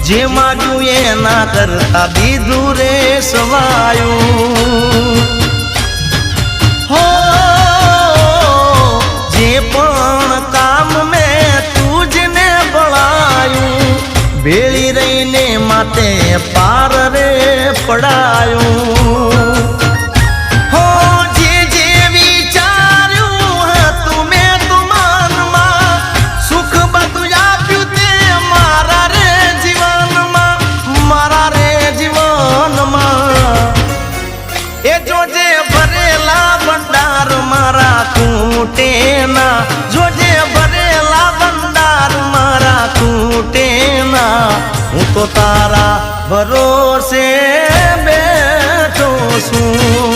જે માગ્યું એના કરતા દીધું રે સવાયું હો જે પણ કામ મેં તુજને બળાયું ભેળી રહીને માતે પાર રે પડાયું જોજે ભરેલા ભંડાર મારા તૂટે ના હું તો તારા ભરોસે બેઠો છું।